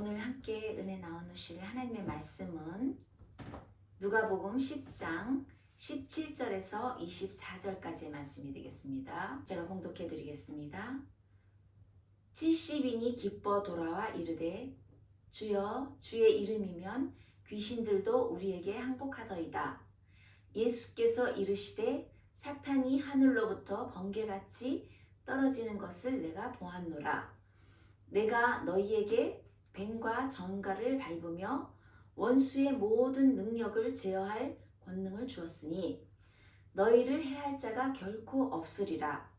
오늘 함께 은혜 나누실 하나님의 말씀은 누가복음 10장 17절에서 24절까지의 말씀이 되겠습니다. 제가 봉독해 드리겠습니다. 70인이 기뻐 돌아와 이르되 주여 주의 이름이면 귀신들도 우리에게 항복하더이다. 예수께서 이르시되 사탄이 하늘로부터 번개같이 떨어지는 것을 내가 보았노라. 내가 너희에게 뱀과 전갈을 밟으며 원수의 모든 능력을 제어할 권능을 주었으니 너희를 해할 자가 결코 없으리라.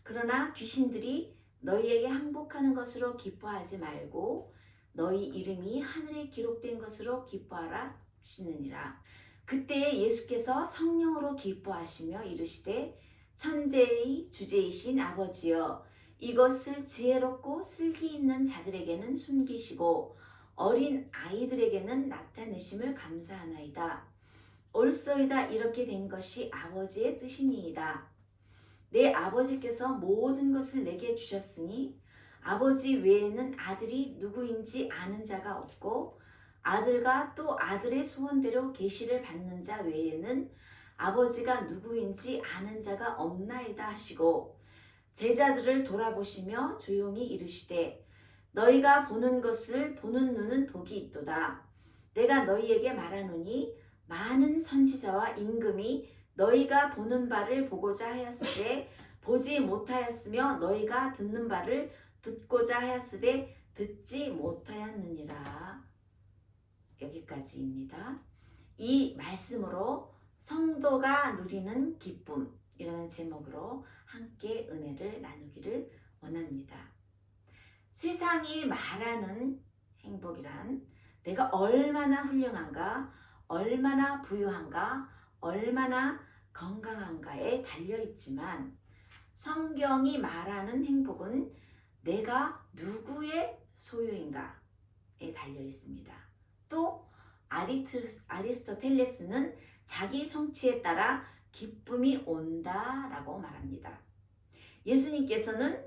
그러나 귀신들이 너희에게 항복하는 것으로 기뻐하지 말고 너희 이름이 하늘에 기록된 것으로 기뻐하라 하시느니라. 그때 예수께서 성령으로 기뻐하시며 이르시되 천재의 주제이신 아버지여 이것을 지혜롭고 슬기 있는 자들에게는 숨기시고 어린 아이들에게는 나타내심을 감사하나이다. 옳소이다. 이렇게 된 것이 아버지의 뜻이니이다. 내 아버지께서 모든 것을 내게 주셨으니 아버지 외에는 아들이 누구인지 아는 자가 없고 아들과 또 아들의 소원대로 계시를 받는 자 외에는 아버지가 누구인지 아는 자가 없나이다 하시고 제자들을 돌아보시며 조용히 이르시되 너희가 보는 것을 보는 눈은 복이 있도다. 내가 너희에게 말하노니 많은 선지자와 임금이 너희가 보는 바를 보고자 하였으되 보지 못하였으며 너희가 듣는 바를 듣고자 하였으되 듣지 못하였느니라. 여기까지입니다. 이 말씀으로 성도가 누리는 기쁨이라는 제목으로 함께 은혜를 나누기를 원합니다. 세상이 말하는 행복이란 내가 얼마나 훌륭한가, 얼마나 부유한가, 얼마나 건강한가에 달려있지만 성경이 말하는 행복은 내가 누구의 소유인가에 달려있습니다. 또 아리스토텔레스는 자기 성취에 따라 기쁨이 온다라고 말합니다. 예수님께서는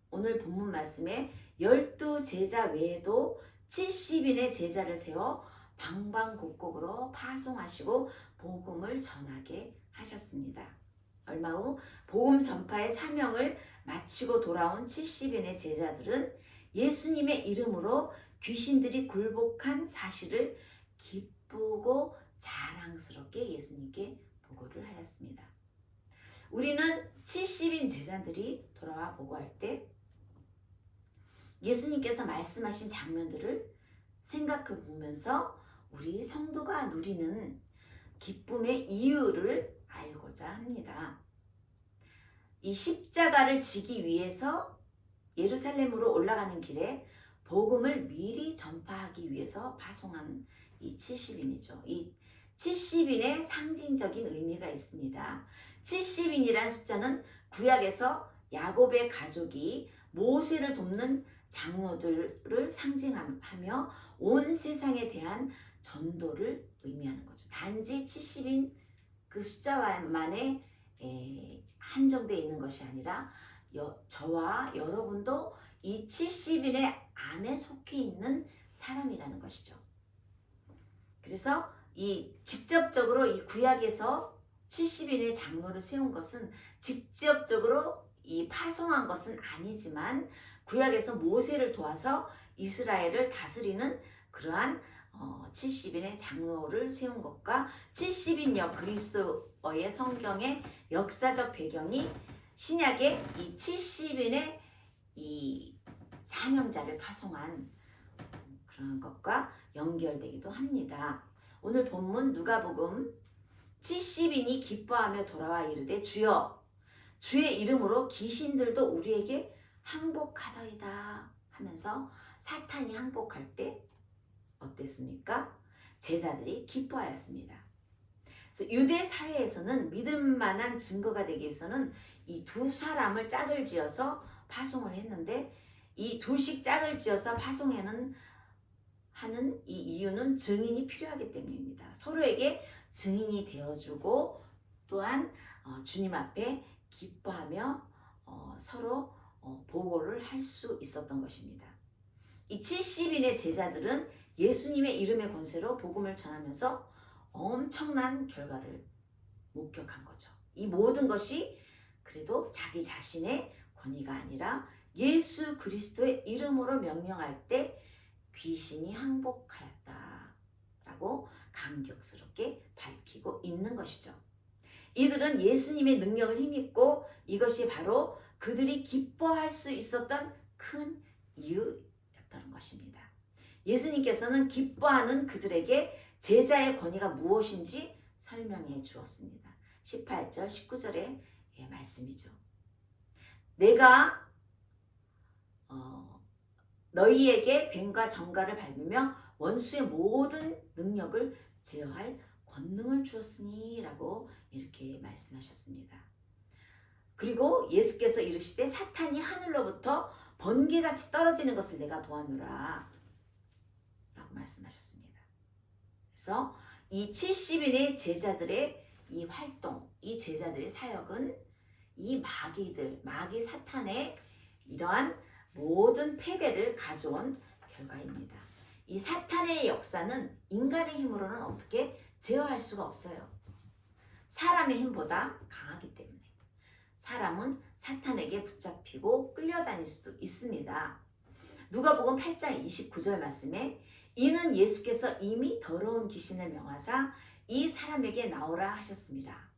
오늘 본문 말씀에 12제자 외에도 70인의 제자를 세워 방방곡곡으로 파송하시고 복음을 전하게 하셨습니다. 얼마 후 복음 전파의 사명을 마치고 돌아온 70인의 제자들은 예수님의 이름으로 귀신들이 굴복한 사실을 기쁘고 자랑스럽게 예수님께 보고를 하였습니다. 우리는 70인 제자들이 돌아와 보고할 때 예수님께서 말씀하신 장면들을 생각해 보면서 우리 성도가 누리는 기쁨의 이유를 알고자 합니다. 이 십자가를 지기 위해서 예루살렘으로 올라가는 길에 복음을 미리 전파하기 위해서 파송한 이 70인이죠. 이 70인의 상징적인 의미가 있습니다. 70인이란 숫자는 구약에서 야곱의 가족이 모세를 돕는 장로들을 상징하며 온 세상에 대한 전도를 의미하는 거죠. 단지 70인 그 숫자만에 한정되어 있는 것이 아니라 저와 여러분도 이 70인의 안에 속해 있는 사람이라는 것이죠. 그래서 직접적으로 이 구약에서 70인의 장로를 세운 것은 직접적으로 파송한 것은 아니지만 구약에서 모세를 도와서 이스라엘을 다스리는 그러한 70인의 장로를 세운 것과 70인역 그리스도의 성경의 역사적 배경이 신약의 이 70인의 이 사명자를 파송한 그런 것과 연결되기도 합니다. 오늘 본문 누가복음 70인이 기뻐하며 돌아와 이르되 주여 주의 이름으로 귀신들도 우리에게 항복하더이다 하면서 사탄이 항복할 때 어땠습니까? 제자들이 기뻐하였습니다. 그래서 유대 사회에서는 믿을 만한 증거가 되기 위해서는 이 두 사람을 짝을 지어서 파송을 했는데 이 둘씩 짝을 지어서 하는 이 이유는 증인이 필요하기 때문입니다. 서로에게 증인이 되어주고 또한 주님 앞에 기뻐하며 서로 보고를 할 수 있었던 것입니다. 이 70인의 제자들은 예수님의 이름의 권세로 복음을 전하면서 엄청난 결과를 목격한 거죠. 이 모든 것이 그래도 자기 자신의 권위가 아니라 예수 그리스도의 이름으로 명령할 때 귀신이 항복하였다라고 감격스럽게 밝히고 있는 것이죠. 이들은 예수님의 능력을 힘입고 이것이 바로 그들이 기뻐할 수 있었던 큰 이유였다는 것입니다. 예수님께서는 기뻐하는 그들에게 제자의 권위가 무엇인지 설명해 주었습니다. 18절, 19절의 말씀이죠. 내가 너희에게 뱀과 정갈을 밟으며 원수의 모든 능력을 제어할 권능을 주었으니 라고 이렇게 말씀하셨습니다. 그리고 예수께서 이르시되 사탄이 하늘로부터 번개같이 떨어지는 것을 내가 보았노라 라고 말씀하셨습니다. 그래서 이 70인의 제자들의 이 활동, 이 제자들의 사역은 이 마귀 사탄의 이러한 모든 패배를 가져온 결과입니다. 이 사탄의 역사는 인간의 힘으로는 어떻게 제어할 수가 없어요. 사람의 힘보다 강하기 때문에 사람은 사탄에게 붙잡히고 끌려다닐 수도 있습니다. 누가복음 8장 29절 말씀에 이는 예수께서 이미 더러운 귀신을 명하사 이 사람에게 나오라 하셨습니다.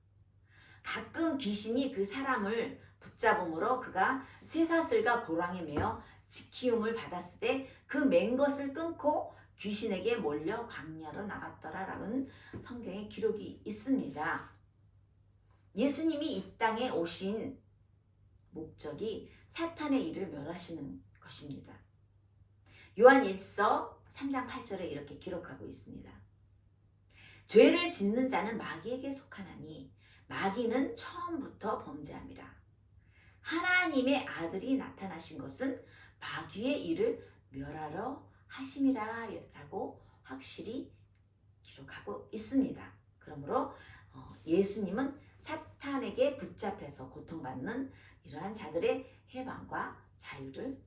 가끔 귀신이 그 사람을 붙잡음으로 그가 쇠사슬과 고랑에 매어 지키움을 받았을 때 그 맨 것을 끊고 귀신에게 몰려 광야로 나갔더라라는 성경에 기록이 있습니다. 예수님이 이 땅에 오신 목적이 사탄의 일을 멸하시는 것입니다. 요한 1서 3장 8절에 이렇게 기록하고 있습니다. 죄를 짓는 자는 마귀에게 속하나니 마귀는 처음부터 범죄함이라. 하나님의 아들이 나타나신 것은 마귀의 일을 멸하러 하심이라 라고 확실히 기록하고 있습니다. 그러므로 예수님은 사탄에게 붙잡혀서 고통받는 이러한 자들의 해방과 자유를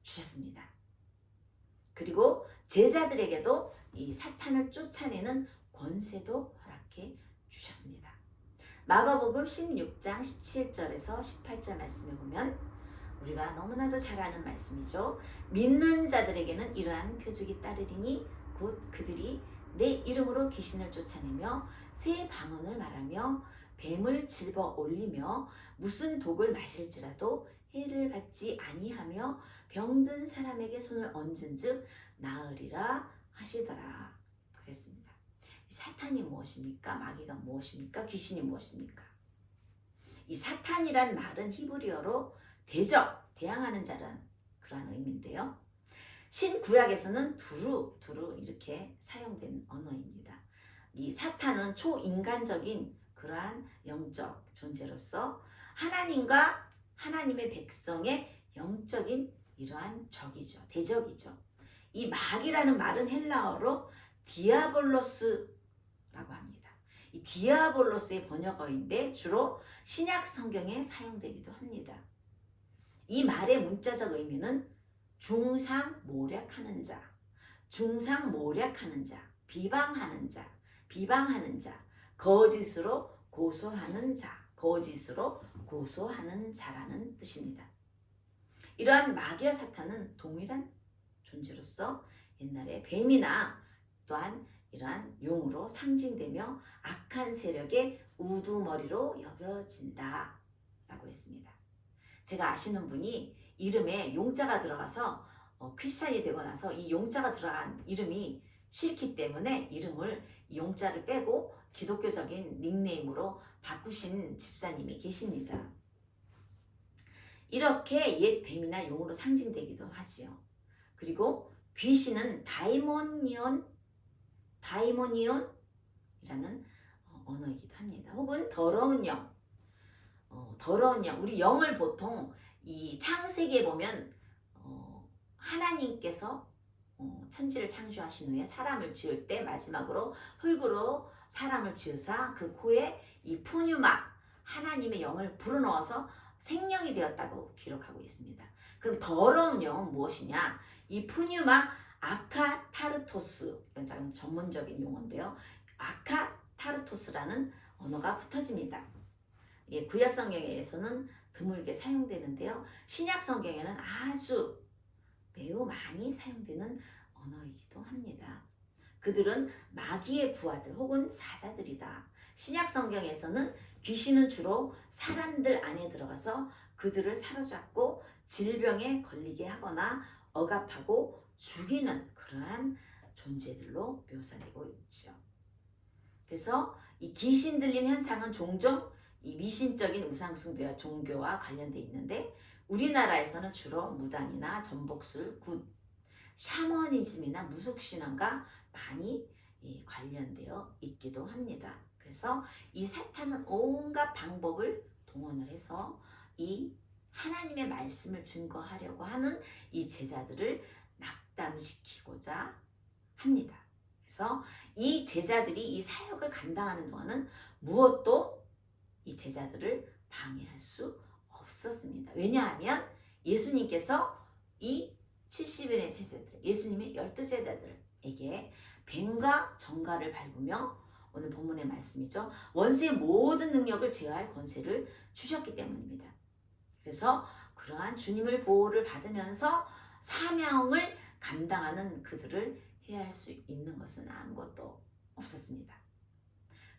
주셨습니다. 그리고 제자들에게도 이 사탄을 쫓아내는 권세도 허락해 주셨습니다. 마가복음 16장 17절에서 18절 말씀에 보면 우리가 너무나도 잘 아는 말씀이죠. 믿는 자들에게는 이러한 표적이 따르리니 곧 그들이 내 이름으로 귀신을 쫓아내며 새 방언을 말하며 뱀을 질버 올리며 무슨 독을 마실지라도 해를 받지 아니하며 병든 사람에게 손을 얹은즉 나으리라 하시더라 그랬습니다. 사탄이 무엇입니까? 마귀가 무엇입니까? 귀신이 무엇입니까? 이 사탄이란 말은 히브리어로 대적, 대항하는 자라는 그런 의미인데요. 신구약에서는 두루 이렇게 사용된 언어입니다. 이 사탄은 초인간적인 그러한 영적 존재로서 하나님과 하나님의 백성의 영적인 이러한 적이죠. 대적이죠. 이 마귀라는 말은 헬라어로 디아볼로스라고 합니다. 이 디아볼로스의 번역어인데 주로 신약 성경에 사용되기도 합니다. 이 말의 문자적 의미는 중상모략하는 자, 중상모략하는 자, 비방하는 자, 거짓으로 고소하는 자, 거짓으로 고소하는 자라는 뜻입니다. 이러한 마귀와 사탄은 동일한 존재로서 옛날에 뱀이나 또한 이러한 용으로 상징되며 악한 세력의 우두머리로 여겨진다 라고 했습니다. 제가 아시는 분이 이름에 용자가 들어가서 크리스찬이 되고 나서 이 용자가 들어간 이름이 싫기 때문에 이름을 용자를 빼고 기독교적인 닉네임으로 바꾸신 집사님이 계십니다. 이렇게 옛 뱀이나 용으로 상징되기도 하지요. 그리고 귀신은 다이모니온이라는 언어이기도 합니다. 혹은 더러운 영, 우리 영을 보통 이 창세기에 보면 하나님께서 천지를 창조하신 후에 사람을 지을 때 마지막으로 흙으로 사람을 지으사 그 코에 이 푸뉴마 하나님의 영을 불어넣어서 생령이 되었다고 기록하고 있습니다. 그럼 더러운 영은 무엇이냐? 이 푸뉴마 아카타르토스, 이건 좀 전문적인 용어인데요. 아카타르토스라는 언어가 붙어집니다. 예, 구약 성경에서는 드물게 사용되는데요. 신약 성경에는 아주 매우 많이 사용되는 언어이기도 합니다. 그들은 마귀의 부하들 혹은 사자들이다. 신약 성경에서는 귀신은 주로 사람들 안에 들어가서 그들을 사로잡고 질병에 걸리게 하거나 억압하고 죽이는 그러한 존재들로 묘사되고 있죠. 그래서 이 귀신 들림 현상은 종종 이 미신적인 우상숭배와 종교와 관련돼 있는데 우리나라에서는 주로 무당이나 전복술, 굿, 샤머니즘이나 무속신앙과 많이 관련되어 있기도 합니다. 그래서 이 사탄은 온갖 방법을 동원을 해서 이 하나님의 말씀을 증거하려고 하는 이 제자들을 낙담시키고자 합니다. 그래서 이 제자들이 이 사역을 감당하는 동안은 무엇도 이 제자들을 방해할 수 없었습니다. 왜냐하면 예수님께서 이 70인의 제자들, 예수님의 12제자들에게 뱀과 정갈을 밟으며 오늘 본문의 말씀이죠. 원수의 모든 능력을 제어할 권세를 주셨기 때문입니다. 그래서 그러한 주님을 보호를 받으면서 사명을 감당하는 그들을 해할 수 있는 것은 아무것도 없었습니다.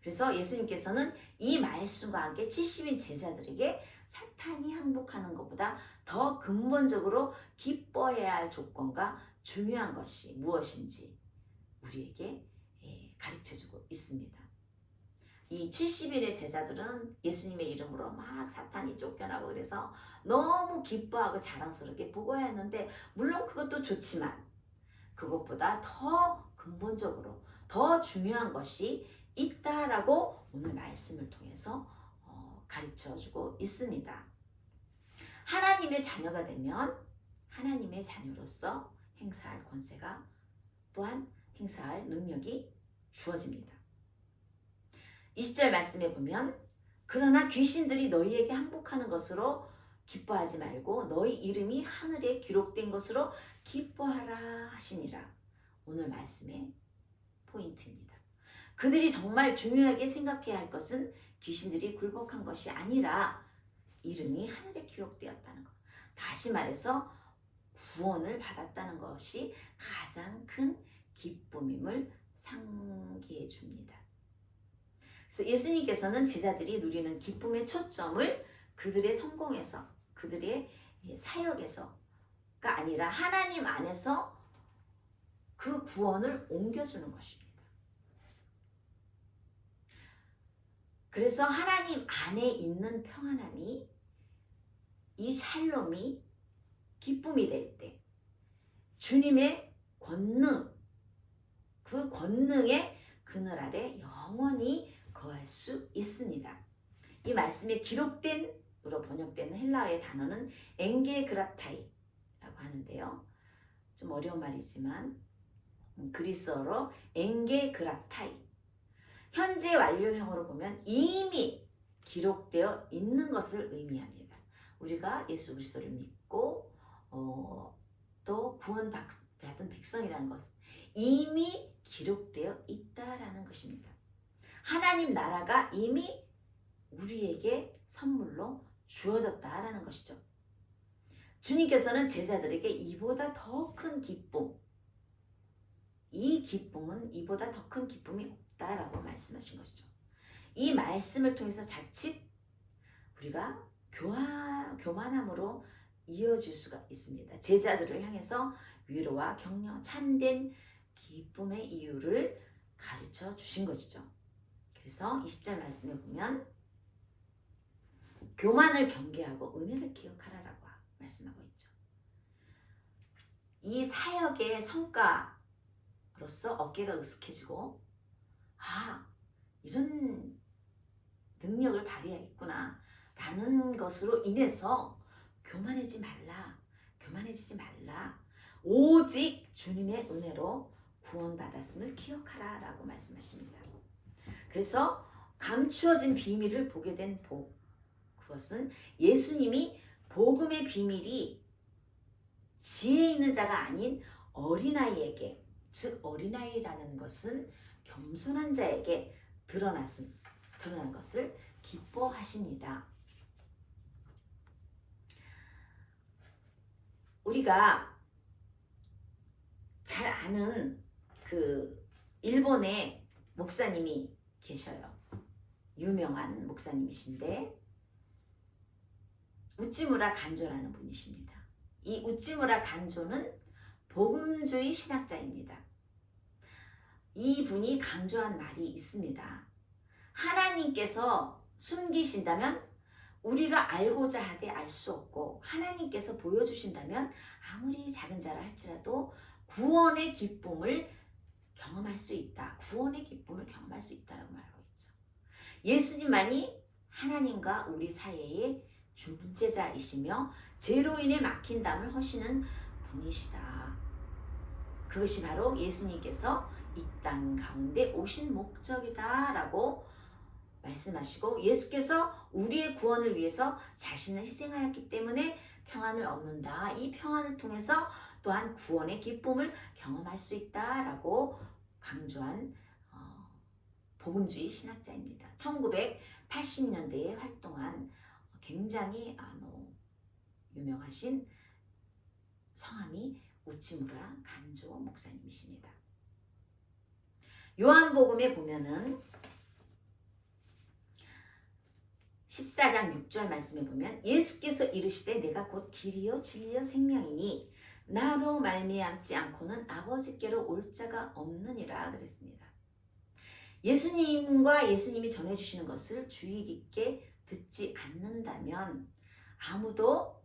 그래서 예수님께서는 이 말씀과 함께 70인 제자들에게 사탄이 항복하는 것보다 더 근본적으로 기뻐해야 할 조건과 중요한 것이 무엇인지 우리에게 가르쳐주고 있습니다. 이 70일의 제자들은 예수님의 이름으로 막 사탄이 쫓겨나고 그래서 너무 기뻐하고 자랑스럽게 보고야 했는데 물론 그것도 좋지만 그것보다 더 근본적으로 더 중요한 것이 있다라고 오늘 말씀을 통해서 가르쳐주고 있습니다. 하나님의 자녀가 되면 하나님의 자녀로서 행사할 권세가 또한 행사할 능력이 주어집니다. 20절 말씀에 보면 그러나 귀신들이 너희에게 항복하는 것으로 기뻐하지 말고 너희 이름이 하늘에 기록된 것으로 기뻐하라 하시니라. 오늘 말씀의 포인트입니다. 그들이 정말 중요하게 생각해야 할 것은 귀신들이 굴복한 것이 아니라 이름이 하늘에 기록되었다는 것. 다시 말해서 구원을 받았다는 것이 가장 큰 기쁨임을 상기해 줍니다. 그래서 예수님께서는 제자들이 누리는 기쁨의 초점을 그들의 성공에서, 그들의 사역에서가 아니라 하나님 안에서 그 구원을 옮겨주는 것입니다. 그래서 하나님 안에 있는 평안함이 이 샬롬이 기쁨이 될 때 주님의 권능, 그 권능의 그늘 아래 영원히 거할 수 있습니다. 이 말씀에 기록된으로 번역되는 헬라어의 단어는 엔게그라타이라고 하는데요. 좀 어려운 말이지만 그리스어로 엔게그라타이. 현재 완료형으로 보면 이미 기록되어 있는 것을 의미합니다. 우리가 예수 그리스도를 믿고 또 구원받은 백성이라는 것은 이미 기록되어 있다라는 것입니다. 하나님 나라가 이미 우리에게 선물로 주어졌다라는 것이죠. 주님께서는 제자들에게 이보다 더 큰 기쁨, 이 기쁨은 이보다 더 큰 기쁨이 없다라고 말씀하신 것이죠. 이 말씀을 통해서 자칫 우리가 교만함으로 이어질 수가 있습니다. 제자들을 향해서 위로와 격려, 참된 기쁨의 이유를 가르쳐 주신 것이죠. 그래서 20절 말씀에 보면 교만을 경계하고 은혜를 기억하라라고 말씀하고 있죠. 이 사역의 성과로서 어깨가 으쓱해지고 이런 능력을 발휘하겠구나 라는 것으로 인해서 교만해지지 말라. 오직 주님의 은혜로 구원받았음을 기억하라 라고 말씀하십니다. 그래서 감추어진 비밀을 보게 된 복, 그것은 예수님이 복음의 비밀이 지혜 있는 자가 아닌 어린아이에게, 즉 어린아이라는 것은 겸손한 자에게 드러난 것을 기뻐하십니다. 우리가 잘 아는 그 일본의 목사님이 계셔요. 유명한 목사님이신데 우찌무라 간조라는 분이십니다. 이 우찌무라 간조는 복음주의 신학자입니다. 이 분이 강조한 말이 있습니다. 하나님께서 숨기신다면 우리가 알고자 하되 알 수 없고, 하나님께서 보여주신다면 아무리 작은 자라 할지라도 구원의 기쁨을 경험할 수 있다. 구원의 기쁨을 경험할 수 있다라고 말하고 있죠. 예수님만이 하나님과 우리 사이의 중재자이시며 죄로 인해 막힌 담을 허시는 분이시다. 그것이 바로 예수님께서 이 땅 가운데 오신 목적이다 라고 말씀하시고, 예수께서 우리의 구원을 위해서 자신을 희생하였기 때문에 평안을 얻는다. 이 평안을 통해서 또한 구원의 기쁨을 경험할 수 있다라고 강조한 복음주의 신학자입니다. 1980년대에 활동한 굉장히 유명하신 성함이 우찌무라 간조 목사님이십니다. 요한복음에 보면은 14장 6절 말씀에 보면 예수께서 이르시되 내가 곧 길이요 진리요 생명이니 나로 말미암지 않고는 아버지께로 올 자가 없느니라 그랬습니다. 예수님과 예수님이 전해주시는 것을 주의 깊게 듣지 않는다면 아무도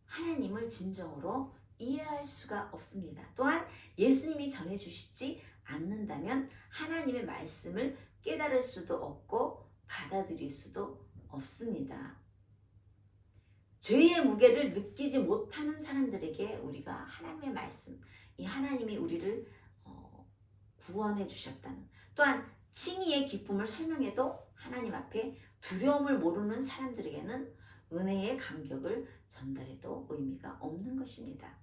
하나님을 진정으로 이해할 수가 없습니다. 또한 예수님이 전해주시지 않는다면 하나님의 말씀을 깨달을 수도 없고 받아들일 수도 없습니다. 죄의 무게를 느끼지 못하는 사람들에게 우리가 하나님의 말씀, 이 하나님이 우리를 구원해 주셨다는, 또한 칭의의 기쁨을 설명해도 하나님 앞에 두려움을 모르는 사람들에게는 은혜의 감격을 전달해도 의미가 없는 것입니다.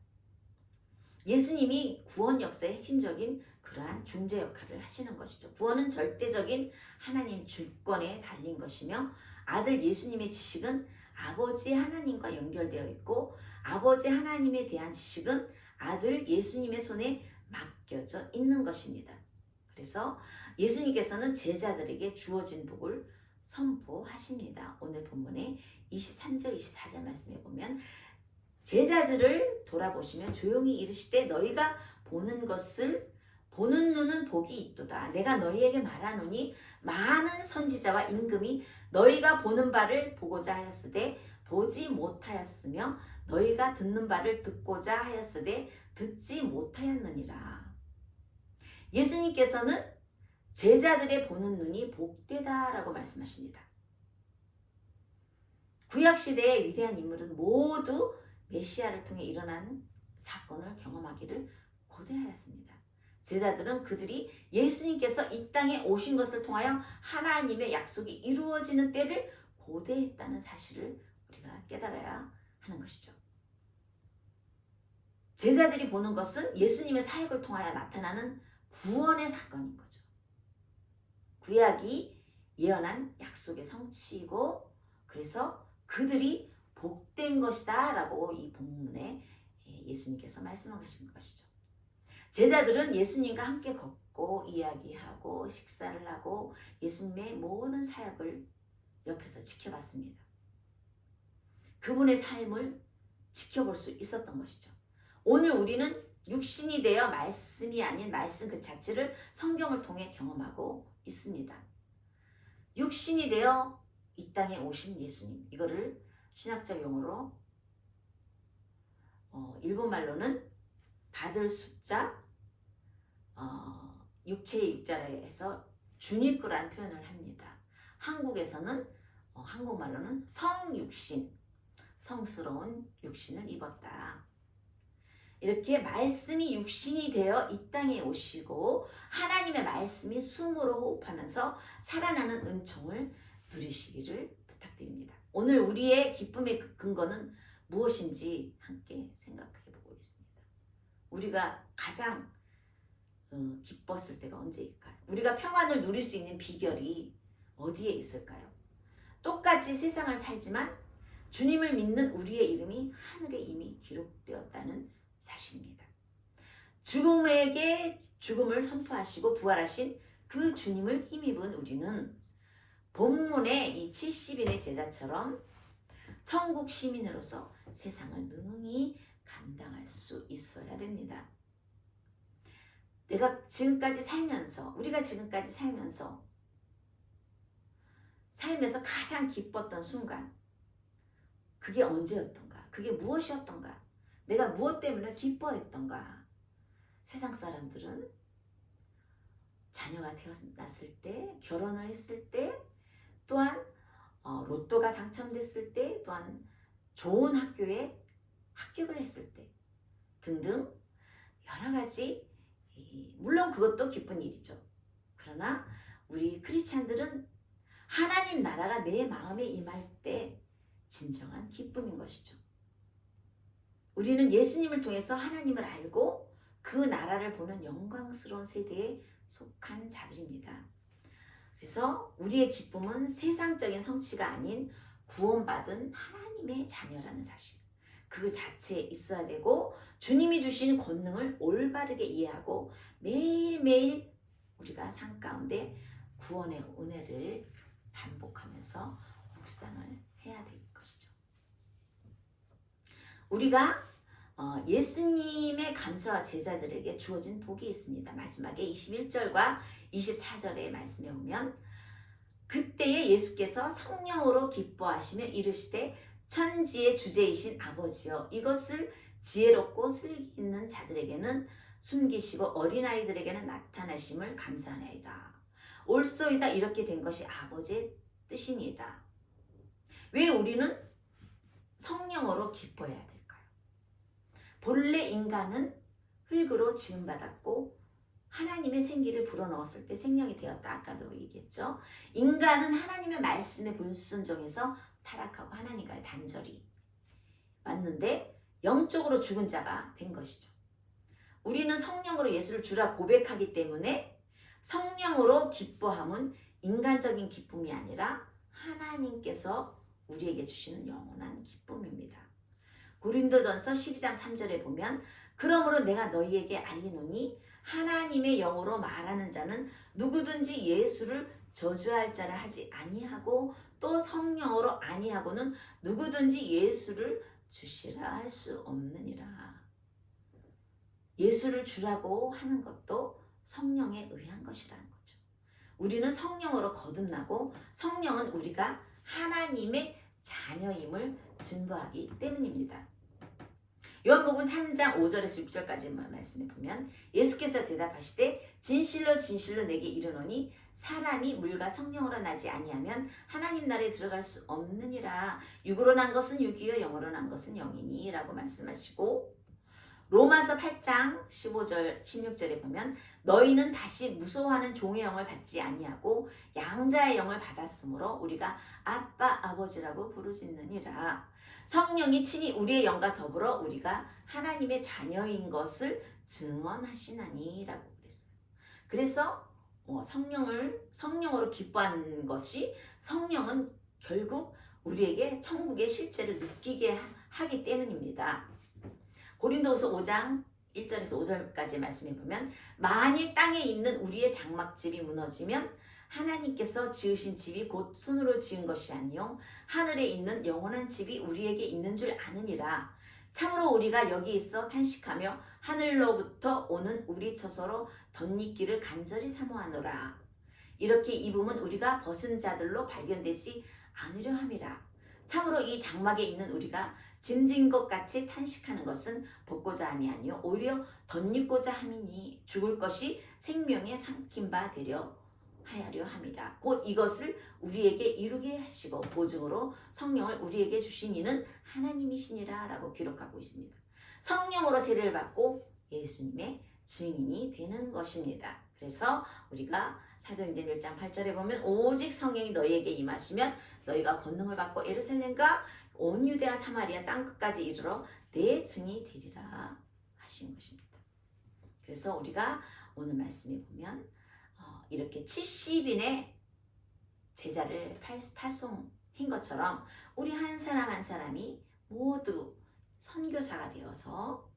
예수님이 구원 역사의 핵심적인 그러한 중재 역할을 하시는 것이죠. 구원은 절대적인 하나님 주권에 달린 것이며, 아들 예수님의 지식은 아버지 하나님과 연결되어 있고, 아버지 하나님에 대한 지식은 아들 예수님의 손에 맡겨져 있는 것입니다. 그래서 예수님께서는 제자들에게 주어진 복을 선포하십니다. 오늘 본문의 23절 24절 말씀에 보면 제자들을 돌아보시면 조용히 이르시되 너희가 보는 것을 보는 눈은 복이 있도다. 내가 너희에게 말하노니 많은 선지자와 임금이 너희가 보는 바를 보고자 하였으되 보지 못하였으며 너희가 듣는 바를 듣고자 하였으되 듣지 못하였느니라. 예수님께서는 제자들의 보는 눈이 복되다라고 말씀하십니다. 구약시대의 위대한 인물은 모두 메시아를 통해 일어난 사건을 경험하기를 고대하였습니다. 제자들은 그들이 예수님께서 이 땅에 오신 것을 통하여 하나님의 약속이 이루어지는 때를 고대했다는 사실을 우리가 깨달아야 하는 것이죠. 제자들이 보는 것은 예수님의 사역을 통하여 나타나는 구원의 사건인 거죠. 구약이 예언한 약속의 성취이고, 그래서 그들이 복된 것이다 라고 이 본문에 예수님께서 말씀하신 것이죠. 제자들은 예수님과 함께 걷고 이야기하고 식사를 하고 예수님의 모든 사역을 옆에서 지켜봤습니다. 그분의 삶을 지켜볼 수 있었던 것이죠. 오늘 우리는 육신이 되어 말씀이 아닌 말씀 그 자체를 성경을 통해 경험하고 있습니다. 육신이 되어 이 땅에 오신 예수님, 이거를 신학적 용어로 일본 말로는 받을 숫자, 육체의 육자에서 주니크라는 표현을 합니다. 한국에서는 한국말로는 성육신, 성스러운 육신을 입었다. 이렇게 말씀이 육신이 되어 이 땅에 오시고 하나님의 말씀이 숨으로 호흡하면서 살아나는 은총을 누리시기를 부탁드립니다. 오늘 우리의 기쁨의 근거는 무엇인지 함께 생각해 보겠습니다. 우리가 가장 기뻤을 때가 언제일까요? 우리가 평안을 누릴 수 있는 비결이 어디에 있을까요? 똑같이 세상을 살지만 주님을 믿는 우리의 이름이 하늘에 이미 기록되었다는 사실입니다. 죽음에게 죽음을 선포하시고 부활하신 그 주님을 힘입은 우리는 본문의 이 70인의 제자처럼 천국 시민으로서 세상을 능히 감당할 수 있어야 됩니다. 우리가 지금까지 살면서 가장 기뻤던 순간, 그게 언제였던가? 그게 무엇이었던가? 내가 무엇 때문에 기뻐했던가? 세상 사람들은 자녀가 태어났을 때, 결혼을 했을 때, 또한 로또가 당첨됐을 때, 또한 좋은 학교에 합격을 했을 때 등등 여러 가지, 물론 그것도 기쁜 일이죠. 그러나 우리 크리스찬들은 하나님 나라가 내 마음에 임할 때 진정한 기쁨인 것이죠. 우리는 예수님을 통해서 하나님을 알고 그 나라를 보는 영광스러운 세대에 속한 자들입니다. 그래서 우리의 기쁨은 세상적인 성취가 아닌 구원받은 하나님의 자녀라는 사실, 그 자체에 있어야 되고, 주님이 주신 권능을 올바르게 이해하고 매일매일 우리가 삶 가운데 구원의 은혜를 반복하면서 묵상을 해야 될 것이죠. 우리가 예수님의 감사와 제자들에게 주어진 복이 있습니다. 마지막에 21절과 24절의 말씀에 보면, 그때에 예수께서 성령으로 기뻐하시며 이르시되 천지의 주제이신 아버지여, 이것을 지혜롭고 슬기 있는 자들에게는 숨기시고 어린아이들에게는 나타나심을 감사하나이다. 옳소이다. 이렇게 된 것이 아버지의 뜻이니이다. 왜 우리는 성령으로 기뻐해야 될까요? 본래 인간은 흙으로 지음받았고 하나님의 생기를 불어넣었을 때 생명이 되었다. 아까도 얘기했죠. 인간은 하나님의 말씀에 불순종해서 타락하고 하나님과의 단절이 왔는데 영적으로 죽은 자가 된 것이죠. 우리는 성령으로 예수를 주라 고백하기 때문에 성령으로 기뻐함은 인간적인 기쁨이 아니라 하나님께서 우리에게 주시는 영원한 기쁨입니다. 고린도전서 12장 3절에 보면, 그러므로 내가 너희에게 알리노니 하나님의 영으로 말하는 자는 누구든지 예수를 저주할 자라 하지 아니하고 또 성령으로 아니하고는 누구든지 예수를 주시라 할 수 없느니라. 예수를 주라고 하는 것도 성령에 의한 것이라는 거죠. 우리는 성령으로 거듭나고 성령은 우리가 하나님의 자녀임을 증거하기 때문입니다. 요한복음 3장 5절에서 6절까지 말씀해 보면, 예수께서 대답하시되 진실로 진실로 내게 이르노니 사람이 물과 성령으로 나지 아니하면 하나님 나라에 들어갈 수 없느니라. 육으로 난 것은 육이요 영으로 난 것은 영이니 라고 말씀하시고, 로마서 8장 15절 16절에 보면, 너희는 다시 무소하는 종의 영을 받지 아니하고 양자의 영을 받았으므로 우리가 아빠 아버지라고 부르짖느니라. 성령이 친히 우리의 영과 더불어 우리가 하나님의 자녀인 것을 증언하시나니 라고 그랬어요. 그래서 성령으로 기뻐하는 것이, 성령은 결국 우리에게 천국의 실제를 느끼게 하기 때문입니다. 고린도후서 5장 1절에서 5절까지 말씀해 보면, 만일 땅에 있는 우리의 장막집이 무너지면 하나님께서 지으신 집이 곧 손으로 지은 것이 아니요 하늘에 있는 영원한 집이 우리에게 있는 줄 아느니라. 참으로 우리가 여기 있어 탄식하며 하늘로부터 오는 우리 처소로 덧입기를 간절히 사모하노라. 이렇게 입으면 우리가 벗은 자들로 발견되지 않으려 함이라. 참으로 이 장막에 있는 우리가 짐진 것 같이 탄식하는 것은 벗고자 함이 아니요 오히려 덧입고자 함이니 죽을 것이 생명에 삼킨 바 되려 하려 함이라. 곧 이것을 우리에게 이루게 하시고 보증으로 성령을 우리에게 주신 이는 하나님이시니라 라고 기록하고 있습니다. 성령으로 세례를 받고 예수님의 증인이 되는 것입니다. 그래서 우리가 사도행전 1장 8절에 보면 오직 성령이 너희에게 임하시면 너희가 권능을 받고 예루살렘과 온 유대와 사마리아 땅끝까지 이르러 내 증이 되리라 하신 것입니다. 그래서 우리가 오늘 말씀에 보면 이렇게 70인의 제자를 파송한 것처럼 우리 한 사람 한 사람이 모두 선교사가 되어서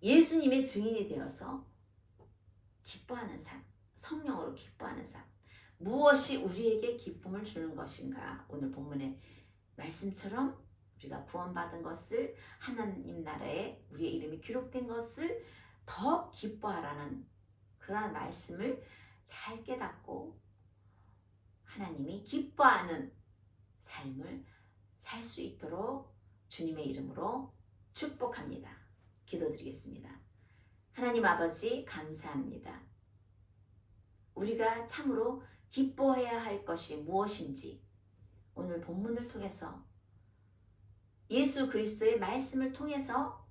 예수님의 증인이 되어서 기뻐하는 삶, 성령으로 기뻐하는 삶. 무엇이 우리에게 기쁨을 주는 것인가? 오늘 본문의 말씀처럼 우리가 구원받은 것을, 하나님 나라에 우리의 이름이 기록된 것을 더 기뻐하라는 그러한 말씀을 잘 깨닫고 하나님이 기뻐하는 삶을 살 수 있도록 주님의 이름으로 축복합니다. 기도드리겠습니다. 하나님 아버지 감사합니다. 우리가 참으로 기뻐해야 할 것이 무엇인지 오늘 본문을 통해서 예수 그리스도의 말씀을 통해서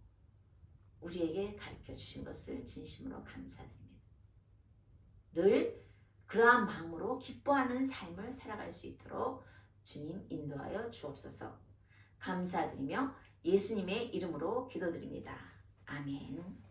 우리에게 가르쳐 주신 것을 진심으로 감사드립니다. 늘 그러한 마음으로 기뻐하는 삶을 살아갈 수 있도록 주님 인도하여 주옵소서. 감사드리며 예수님의 이름으로 기도드립니다. 아멘.